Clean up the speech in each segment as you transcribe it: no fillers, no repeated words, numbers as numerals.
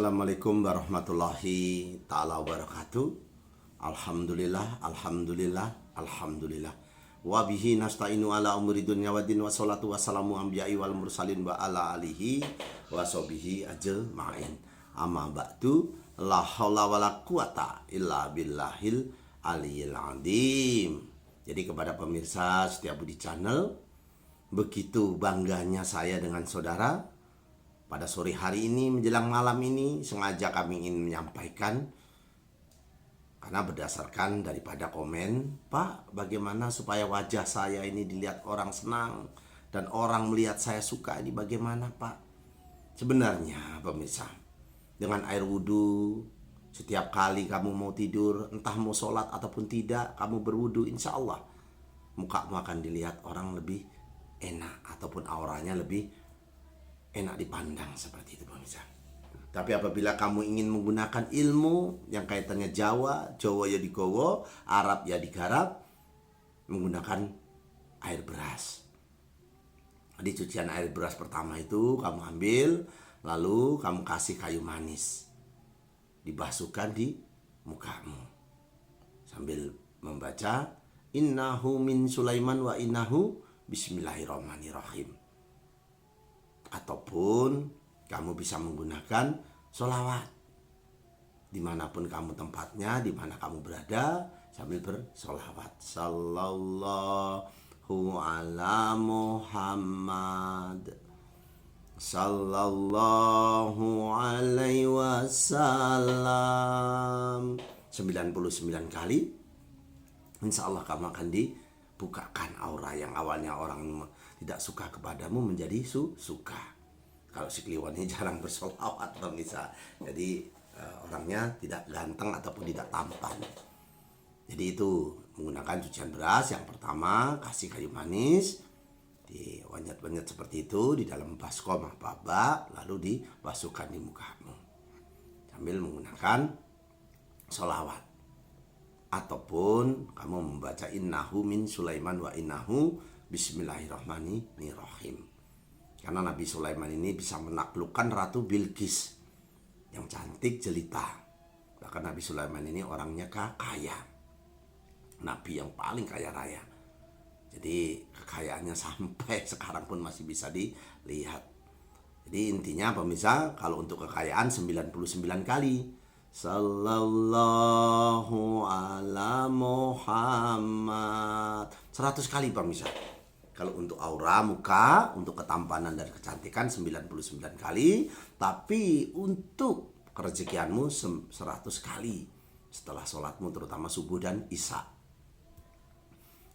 Assalamualaikum warahmatullahi ta'ala wabarakatuh. Alhamdulillah, alhamdulillah, alhamdulillah. Wa bihi nasta'inu ala umuri dunya wa din wa salatu wassalamu anbiya'i wal mursalin wa ala alihi wa sahbihi ajma'in. Amma ba'du, la haula wa la quwata illa billahil aliyil azim. Jadi kepada pemirsa Setia Budi Channel, begitu bangganya saya dengan saudara. Pada sore hari ini menjelang malam ini sengaja kami ingin menyampaikan, karena berdasarkan daripada komen, Pak, bagaimana supaya wajah saya ini dilihat orang senang dan orang melihat saya suka, ini bagaimana, Pak? Sebenarnya pemirsa, dengan air wudhu, setiap kali kamu mau tidur, entah mau sholat ataupun tidak, kamu berwudhu, insya Allah mukamu akan dilihat orang lebih enak ataupun auranya lebih enak dipandang, seperti itu pemirsa. Tapi apabila kamu ingin menggunakan ilmu yang kaitannya Jawa ya digowo, Arab ya digarap, menggunakan air beras. Di cucian air beras pertama itu kamu ambil, lalu kamu kasih kayu manis, dibasuhkan di mukamu sambil membaca innahu min Sulaiman wa innahu bismillahirrahmanirrahim. Ataupun kamu bisa menggunakan sholawat dimanapun kamu tempatnya, dimana kamu berada, sambil bersholawat. Sallallahu ala Muhammad, sallallahu alaihi wasallam 99 kali. Insya Allah kamu akan dibukakan aura yang awalnya orang tidak suka kepadamu menjadi suka. Kalau si Kliwon ini jarang bersolawat pemirsa, jadi orangnya tidak ganteng ataupun tidak tampan. Jadi itu menggunakan cucian beras. Yang pertama, kasih kayu manis, diwanyat-wanyat seperti itu di dalam baskom bak, lalu dibasuhkan di mukamu sambil menggunakan sholawat. Ataupun kamu membaca innahu min Sulaiman wa innahu bismillahirrahmanirrahim. Karena Nabi Sulaiman ini bisa menaklukkan Ratu Bilqis yang cantik jelita. Bahkan Nabi Sulaiman ini orangnya kaya, Nabi yang paling kaya raya. Jadi kekayaannya sampai sekarang pun masih bisa dilihat. Jadi intinya pemirsa, kalau untuk kekayaan 99 kali sallallahu ala Muhammad 100 kali pemirsa. Kalau untuk aura muka, untuk ketampanan dan kecantikan 99 kali. Tapi untuk kerezekianmu 100 kali setelah sholatmu, terutama subuh dan isya.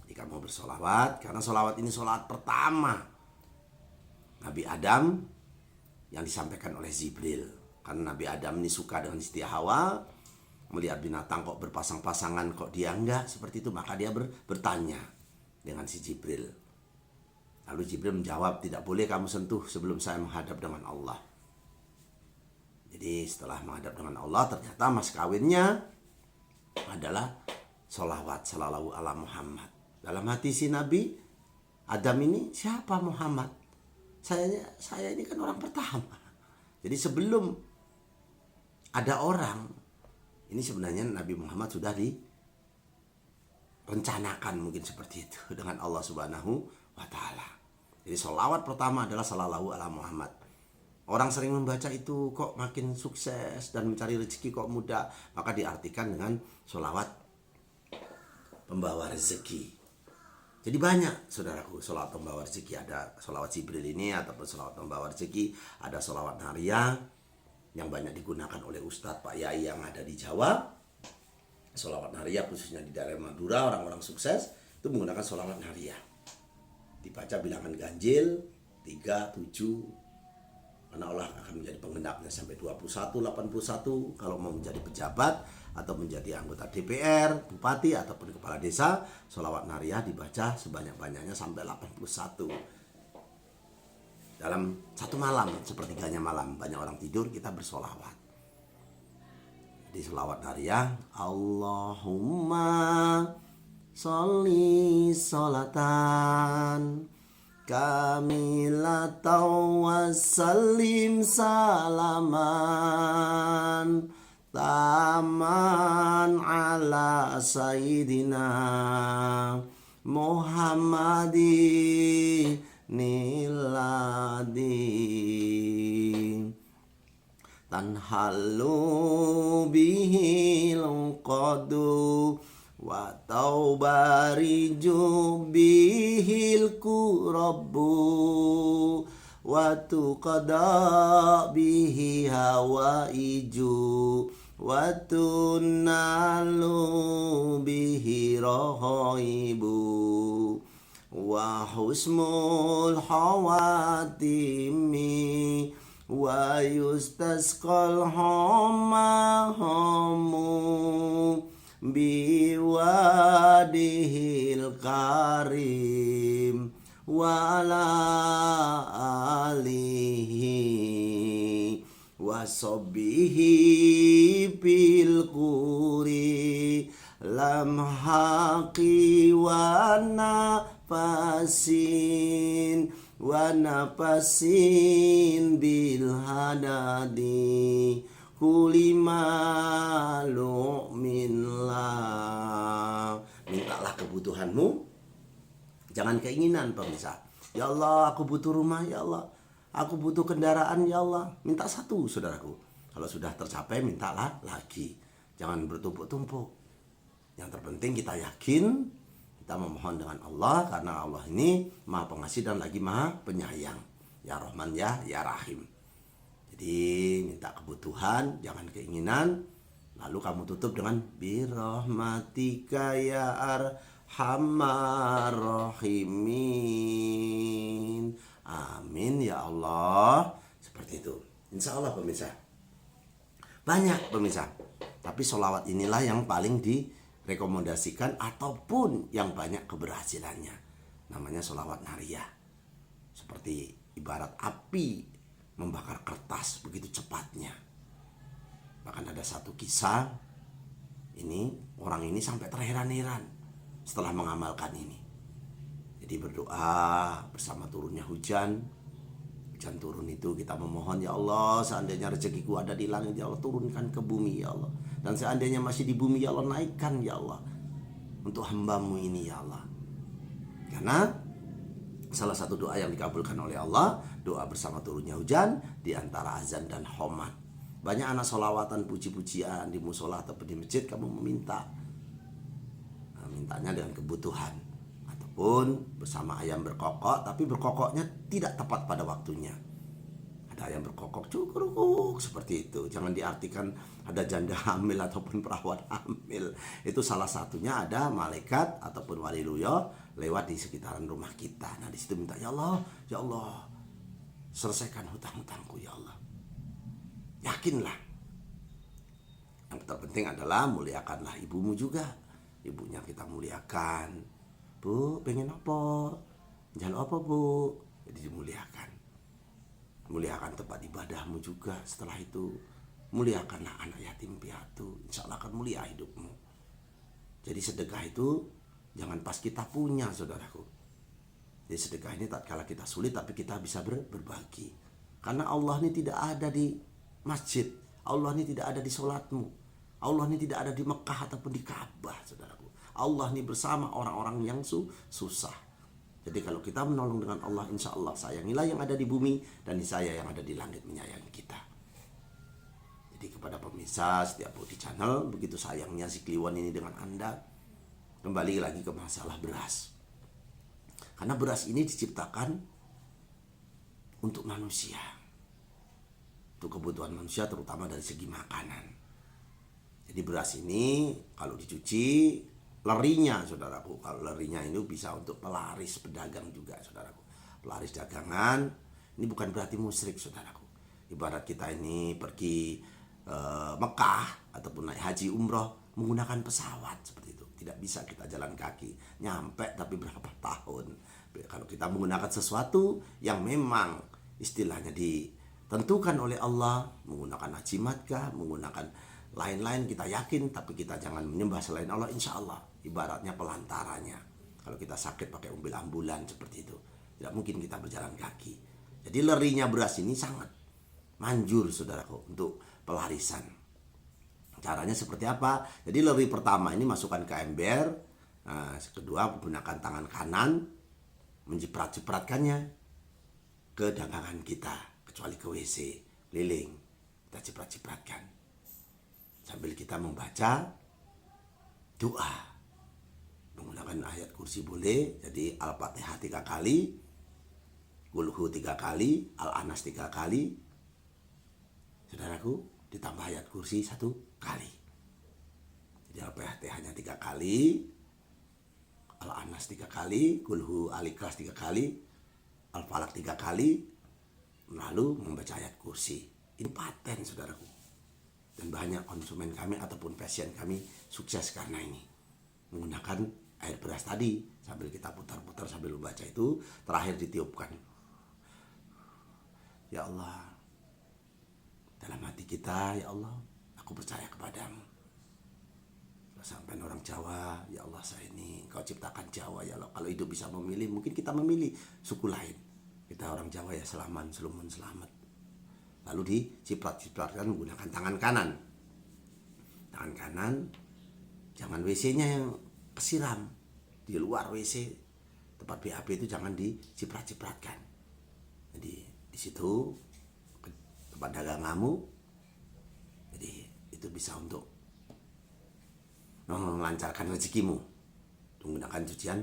Jadi kamu bersolawat, karena solawat ini solawat pertama Nabi Adam yang disampaikan oleh Jibril. Karena Nabi Adam ini suka dengan Siti Hawa, melihat binatang kok berpasang-pasangan, kok dia enggak, seperti itu. Maka dia bertanya dengan si Jibril. Lalu Jibril menjawab, tidak boleh kamu sentuh sebelum saya menghadap dengan Allah. Jadi setelah menghadap dengan Allah, ternyata mas kawinnya adalah sholawat sallallahu ala Muhammad. Dalam hati si Nabi Adam ini, siapa Muhammad? Saya ini kan orang pertama. Jadi sebelum ada orang, ini sebenarnya Nabi Muhammad sudah direncanakan, mungkin seperti itu, dengan Allah Subhanahu wa ta'ala. Jadi sholawat pertama adalah sallallahu ala Muhammad. Orang sering membaca itu kok makin sukses dan mencari rezeki kok mudah, maka diartikan dengan sholawat pembawa rezeki. Jadi banyak saudaraku sholawat pembawa rezeki. Ada sholawat Jibril ini ataupun sholawat pembawa rezeki. Ada sholawat Nariyah yang banyak digunakan oleh Ustadz Pak Yai yang ada di Jawa. Sholawat Nariyah khususnya di daerah Madura, orang-orang sukses itu menggunakan sholawat Nariyah. Dibaca bilangan ganjil 3, 7, karena Allah akan menjadi penggenapnya sampai 21, 81. Kalau mau menjadi pejabat atau menjadi anggota DPR, bupati ataupun kepala desa, sholawat Nariyah dibaca sebanyak-banyaknya sampai 81. Dalam satu malam, sepertiganya malam, banyak orang tidur, kita bersolawat. Di sholawat Nariyah, Allahumma sholli sholatan kamilatan wassalim salaman taman ala sayyidina Muhammadin niladi tanhalu bihil qadu wa taubariju bihil kurabu wa tuqada bihi hawaiju wa tunalu bihi rohaibu wa husmul hawatimi wa yustasqal hamahamu biwadihil karim wa ala alihi wa sobbihi bil quri lam haqi wa nafasin bil hadadi kulimalu minlah. Mintalah kebutuhanmu, jangan keinginan pemirsa. Ya Allah, aku butuh rumah, ya Allah, aku butuh kendaraan, ya Allah. Minta satu, saudaraku. Kalau sudah tercapai, mintalah lagi. Jangan bertumpuk-tumpuk. Yang terpenting kita yakin, kita memohon dengan Allah, karena Allah ini Maha Pengasih dan lagi Maha Penyayang. Ya Rahman, ya Rahim. Jadi minta kebutuhan, jangan keinginan. Lalu kamu tutup dengan birahmatika ya arhamar rahimin. Amin ya Allah. Seperti itu. Insya Allah pemirsa. Banyak pemirsa. Tapi sholawat inilah yang paling direkomendasikan ataupun yang banyak keberhasilannya. Namanya sholawat nariyah. Seperti ibarat api membakar kertas begitu cepatnya. Bahkan ada satu kisah, ini orang ini sampai terheran-heran setelah mengamalkan ini. Jadi berdoa bersama turunnya hujan. Hujan turun itu kita memohon, ya Allah, seandainya rezekiku ada di langit, ya Allah, turunkan ke bumi, ya Allah. Dan seandainya masih di bumi, ya Allah, naikkan, ya Allah, untuk hambamu ini, ya Allah. Karena salah satu doa yang dikabulkan oleh Allah, doa bersama turunnya hujan di antara azan dan khomat. Banyak anak solawatan, puji-pujian di musola ataupun di masjid, kamu meminta. Nah, mintanya dengan kebutuhan. Ataupun bersama ayam berkokok, tapi berkokoknya tidak tepat pada waktunya. Ada ayam berkokok cukuruk seperti itu. Jangan diartikan ada janda hamil ataupun perawat hamil. Itu salah satunya ada malaikat ataupun wali luyo lewat di sekitaran rumah kita. Nah di situ minta, ya Allah, selesaikan hutang-hutangku, ya Allah. Yakinlah. Yang terpenting adalah muliakanlah ibumu juga. Ibunya kita muliakan. Bu, pengen apa? Jalan apa, Bu? Jadi dimuliakan. Muliakan tempat ibadahmu juga. Setelah itu muliakanlah anak yatim piatu. Insya Allah akan mulia hidupmu. Jadi sedekah itu jangan pas kita punya, saudaraku. Jadi sedekah ini tak kala kita sulit, tapi kita bisa berbagi. Karena Allah ini tidak ada di masjid, Allah ini tidak ada di sholatmu, Allah ini tidak ada di Mekah ataupun di Ka'bah, saudaraku. Allah ini bersama orang-orang yang susah. Jadi kalau kita menolong dengan Allah, insya Allah sayangilah yang ada di bumi, dan saya yang ada di langit menyayangi kita. Jadi kepada pemirsa setiap Budi Channel, begitu sayangnya si Kliwon ini dengan Anda. Kembali lagi ke masalah beras. Karena beras ini diciptakan untuk manusia, untuk kebutuhan manusia, terutama dari segi makanan. Jadi beras ini kalau dicuci, lerinya, saudaraku, kalau lerinya ini bisa untuk pelaris pedagang juga, saudaraku. Pelaris dagangan ini bukan berarti musyrik, saudaraku. Ibarat kita ini pergi Mekah ataupun naik haji umroh menggunakan pesawat seperti itu. Tidak bisa kita jalan kaki, nyampe tapi berapa tahun. Kalau kita menggunakan sesuatu yang memang istilahnya ditentukan oleh Allah, menggunakan hajimat kah, menggunakan lain-lain, kita yakin, tapi kita jangan menyembah selain Allah, insya Allah. Ibaratnya pelantaranya. Kalau kita sakit pakai mobil ambulan seperti itu. Tidak mungkin kita berjalan kaki. Jadi lerinya beras ini sangat manjur saudaraku untuk pelarisan. Caranya seperti apa? Jadi leri pertama ini masukkan ke ember. Nah, kedua menggunakan tangan kanan menjeprat-jepratkannya ke dagangan kita, kecuali ke WC, keliling. Kita jeprat-jepratkan. Sambil kita membaca doa. Menggunakan ayat kursi boleh, jadi Al-Fatihah 3 kali, Qul-hu 3 kali, Al-Anas 3 kali. Saudaraku, ditambah ayat kursi 1 kali. Jadi Al-Fatihahnya 3 kali, Al-Anas 3 kali, Qul-hu Al-Ikhlas 3 kali, Al-Falaq 3 kali, lalu membaca ayat kursi. Ini paten saudaraku. Dan banyak konsumen kami ataupun pasien kami sukses karena ini. Menggunakan air beras tadi, sambil kita putar-putar sambil membaca itu, terakhir ditiupkan. Ya Allah, dalam hati kita, ya Allah, aku percaya kepadamu. Sampai orang Jawa, ya Allah saya ini, Engkau ciptakan Jawa ya Allah. Kalau hidup bisa memilih, mungkin kita memilih suku lain. Kita orang Jawa ya selaman, selumun selamat. Lalu diciprat-cipratkan menggunakan tangan kanan. Tangan kanan, jangan WC-nya yang kesiram. Di luar WC, tempat BAB itu jangan diciprat-cipratkan. Jadi di situ tempat daganganmu, jadi itu bisa untuk melancarkan rezekimu menggunakan cucian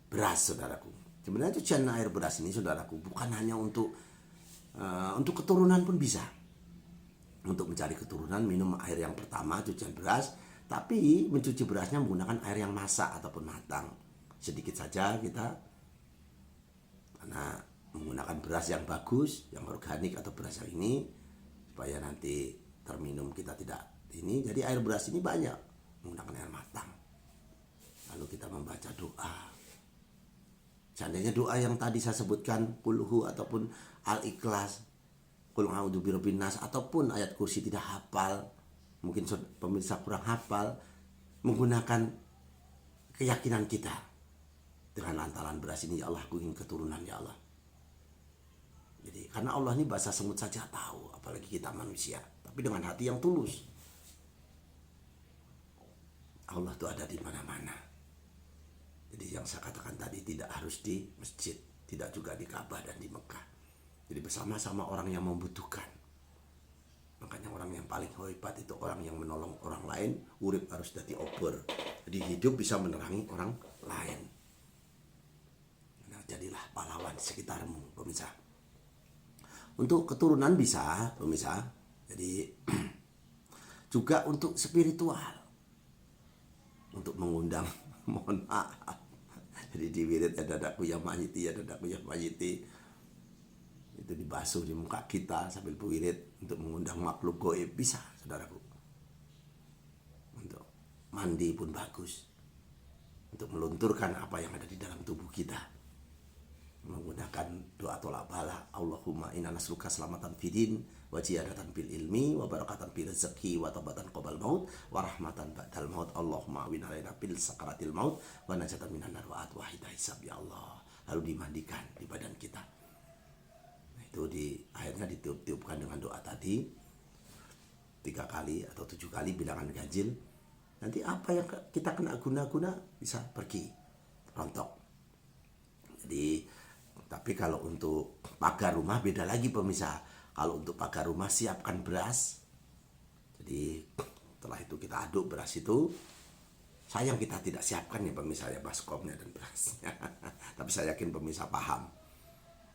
beras saudaraku. Sebenarnya cucian air beras ini saudaraku bukan hanya untuk keturunan pun bisa. Untuk mencari keturunan minum air yang pertama cucian beras, tapi mencuci berasnya menggunakan air yang masak ataupun matang. Sedikit saja kita, karena menggunakan beras yang bagus, yang organik atau beras yang ini, supaya nanti terminum kita tidak ini. Jadi air beras ini banyak menggunakan air matang. Lalu kita membaca doa. Seandainya doa yang tadi saya sebutkan, Qul-hu ataupun Al-Ikhlas, Qul a'udzu birabbin nas, ataupun ayat kursi tidak hafal, mungkin pemirsa kurang hafal, menggunakan keyakinan kita dengan lantaran beras ini, ya Allah aku ingin keturunan ya Allah. Jadi karena Allah ini bahasa semut saja tahu, apalagi kita manusia, tapi dengan hati yang tulus. Allah itu ada di mana-mana. Jadi yang saya katakan tadi tidak harus di masjid, tidak juga di Ka'bah dan di Mekah. Jadi bersama-sama orang yang membutuhkan. Makanya orang yang paling hebat itu orang yang menolong orang lain. Urip harus jadi obor. Jadi hidup bisa menerangi orang lain. Nah, jadilah pahlawan sekitarmu, pemirsa. Untuk keturunan bisa, pemirsa. Jadi juga untuk spiritual. Untuk mengundang, mohon maaf. Jadi di wirid ada dadaku yang mayiti, ada dadaku yang mayiti. Itu dibasuh di muka kita sambil berwirid untuk mengundang makhluk goib bisa, saudaraku. Untuk mandi pun bagus. Untuk melunturkan apa yang ada di dalam tubuh kita. Menggunakan doa tolak bala, Allahumma inna nasruka selamatan fidin, wa ziyadatan fil ilmi, wa barakatan fil rezeki, wa taubatan qabal maut, wa rahmatan ba'dal maut. Allahumma awin alaina fil sakaratil maut, wa najatan minan nar wa atwahida hisab ya Allah. Lalu dimandikan di badan kita. Nah, itu akhirnya ditiup-tiupkan dengan doa tadi 3 kali atau 7 kali bilangan ganjil. Nanti apa yang kita kena guna-guna bisa pergi rontok. Jadi tapi kalau untuk pagar rumah beda lagi pemirsa. Kalau untuk pagar rumah siapkan beras. Jadi setelah itu kita aduk beras itu. Sayang kita tidak siapkan ya pemirsa ya baskomnya dan berasnya. Tapi saya yakin pemirsa paham.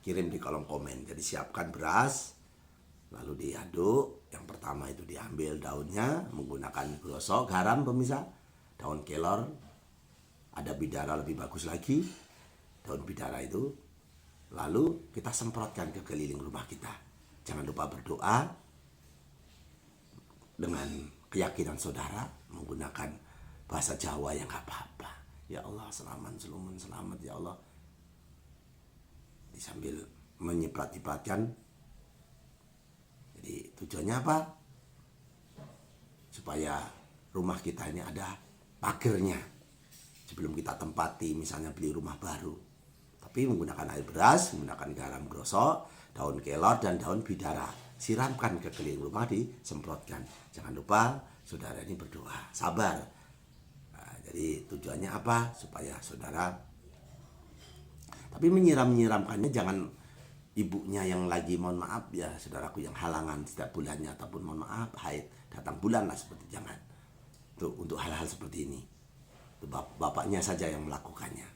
Kirim di kolom komen. Jadi siapkan beras. Lalu diaduk. Yang pertama itu diambil daunnya menggunakan gosok, garam pemirsa. Daun kelor. Ada bidara lebih bagus lagi. Daun bidara itu. Lalu kita semprotkan ke keliling rumah kita. Jangan lupa berdoa dengan keyakinan saudara menggunakan bahasa Jawa yang gak apa-apa. Ya Allah selamat, selumun selamat ya Allah. Sambil menyiprat-nyipratkan. Jadi tujuannya apa? Supaya rumah kita ini ada pagernya. Sebelum kita tempati misalnya beli rumah baru. Tapi menggunakan air beras, menggunakan garam grosok, daun kelor dan daun bidara. Siramkan ke keliling rumah, disemprotkan. Jangan lupa saudara ini berdoa, sabar. Nah, jadi tujuannya apa? Supaya saudara, tapi menyiramkannya jangan ibunya yang lagi, mohon maaf ya saudaraku, yang halangan setiap bulannya, ataupun mohon maaf haid datang bulan lah, seperti jangan. Untuk hal-hal seperti ini itu bapaknya saja yang melakukannya.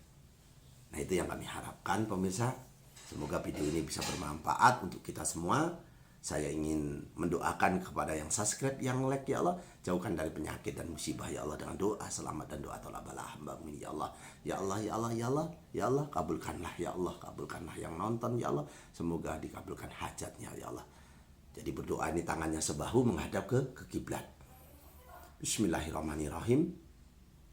Nah, itu yang kami harapkan pemirsa. Semoga video ini bisa bermanfaat untuk kita semua. Saya ingin mendoakan kepada yang subscribe, yang like, ya Allah, jauhkan dari penyakit dan musibah ya Allah, dengan doa selamat dan doa tolak bala hamba-Mu ya Allah. Ya Allah, ya Allah, ya Allah, ya Allah, kabulkanlah ya Allah, kabulkanlah yang nonton ya Allah. Semoga dikabulkan hajatnya ya Allah. Jadi berdoa ini tangannya sebahu menghadap ke kiblat. Bismillahirrahmanirrahim.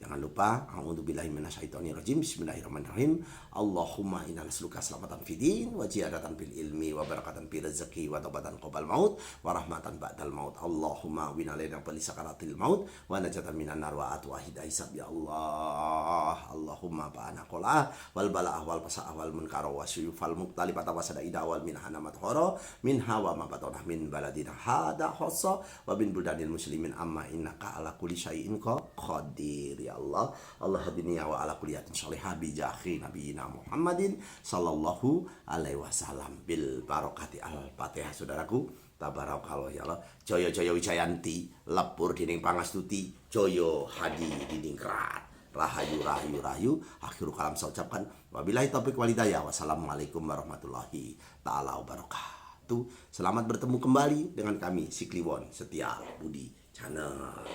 Jangan lupa, a'udzubillahi minasyaitonirrajim. Bismillahirrahmanirrahim. Allahumma inna nas'aluka salamatan fid din wa ziyadatan fil ilmi wa barakatan fil rezeki wa taubatan qabal maut wa rahmatan ba'dal maut. Allahumma wina lana fil sakaratil maut wa najatan minan nar wa atwa hidayah hisab ya Allah. Allahumma ba'ana qala wal bala'ah wal fasa'ah wal munkara wa syufal muqtalibata wa sadaida wal minhana mathara minha wa ma batana min baladina hada khassa wa bin buldanil muslimin amma innaka ala kulli syai'in qadir ya Allah. Allah hadini wa ala kuliyatin sholihah bi jahi nabiyina Muhammadin sallallahu alaihi wasallam bil barokati al-Fatihah. Saudaraku, tabarakallah ya Allah. Joyo joyo wijayanti, lepur dining pangastuti, joyo hadi dining kerat, rahayu rahayu rahayu. Akhirul kalam saya ucapkan wabillahi taufiq wal hidayah. Wassalamualaikum warahmatullahi taala wabarakatuh. Selamat bertemu kembali dengan kami, si Kliwon Setia Budi Channel.